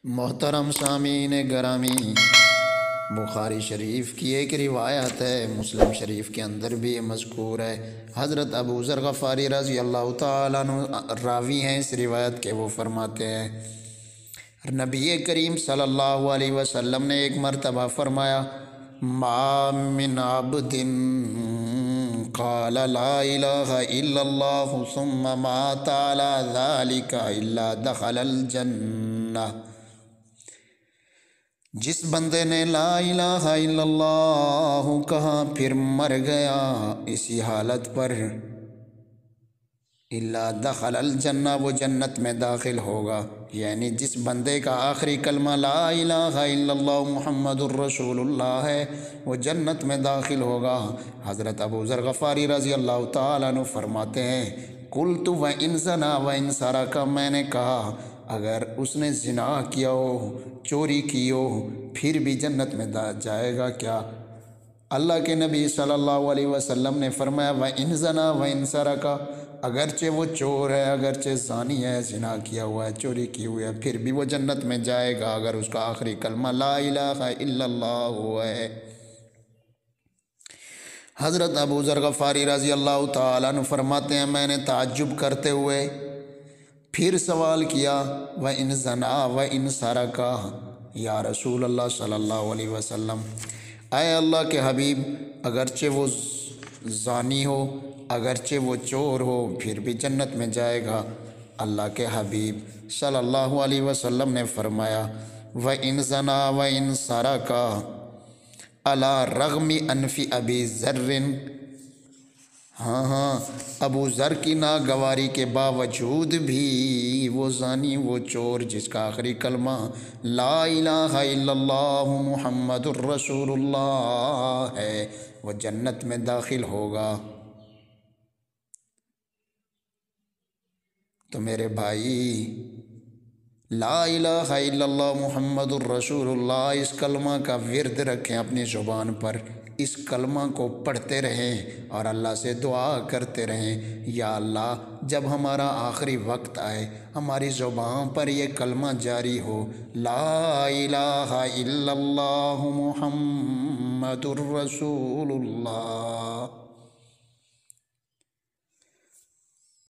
محترم سامعین گرامی، بخاری شریف کی ایک روایت ہے، مسلم شریف کے اندر بھی یہ مذکور ہے۔ حضرت ابو ذر غفاری رضی اللہ تعالیٰ عنہ راوی ہیں اس روایت کے۔ وہ فرماتے ہیں نبی کریم صلی اللہ علیہ وسلم نے ایک مرتبہ فرمایا، ما من عبد قال لا الہ الا اللہ ثم مات علی ذلک الا دخل الجنہ۔ جس بندے نے لا الہ الا اللہ کہا پھر مر گیا اسی حالت پر، الا دخل الجنہ، وہ جنت میں داخل ہوگا۔ یعنی جس بندے کا آخری کلمہ لا الہ الا اللہ محمد الرسول اللہ ہے وہ جنت میں داخل ہوگا۔ حضرت ابو ذر غفاری رضی اللہ تعالیٰ عنہ فرماتے ہیں، قلت وَإِن زَنَا وَإِن سَرَقَ، میں نے کہا اگر اس نے زنا کیا ہو، چوری کی ہو، پھر بھی جنت میں جائے گا کیا؟ اللہ کے نبی صلی اللہ علیہ وسلم نے فرمایا وَإِن زَنَا وَإِن سَرَقَ، اگرچہ وہ چور ہے، اگرچہ زانی ہے، زنا کیا ہوا ہے، چوری کی ہوئی ہے، پھر بھی وہ جنت میں جائے گا اگر اس کا آخری کلمہ لا الہ الا اللہ ہوا ہے۔ حضرت ابو ذر غفاری رضی اللہ تعالیٰ عنہ فرماتے ہیں میں نے تعجب کرتے ہوئے پھر سوال کیا وَإِن زَنَا وَإِن سَرَقَ، یا رسول اللہ صلی اللہ علیہ وسلم، اے اللہ کے حبیب، اگرچہ وہ زانی ہو، اگرچہ وہ چور ہو، پھر بھی جنت میں جائے گا؟ اللہ کے حبیب صلی اللہ علیہ وسلم نے فرمایا وَإِن زَنَا وَإِن سَرَقَ عَلَى رَغْمِ أَنْفِ أَبِي ذَرٍ، ہاں ابو ذر کی ناگواری کے باوجود بھی وہ زانی، وہ چور جس کا آخری کلمہ لا الہ الا اللہ محمد الرسول اللہ ہے، وہ جنت میں داخل ہوگا۔ تو میرے بھائی، لا الہ الا اللہ محمد الرسول اللہ، اس کلمہ کا ورد رکھیں اپنی زبان پر، اس کلمہ کو پڑھتے رہیں اور اللہ سے دعا کرتے رہیں، یا اللہ جب ہمارا آخری وقت آئے ہماری زبان پر یہ کلمہ جاری ہو، لا الہ الا اللہ محمد الرسول اللہ۔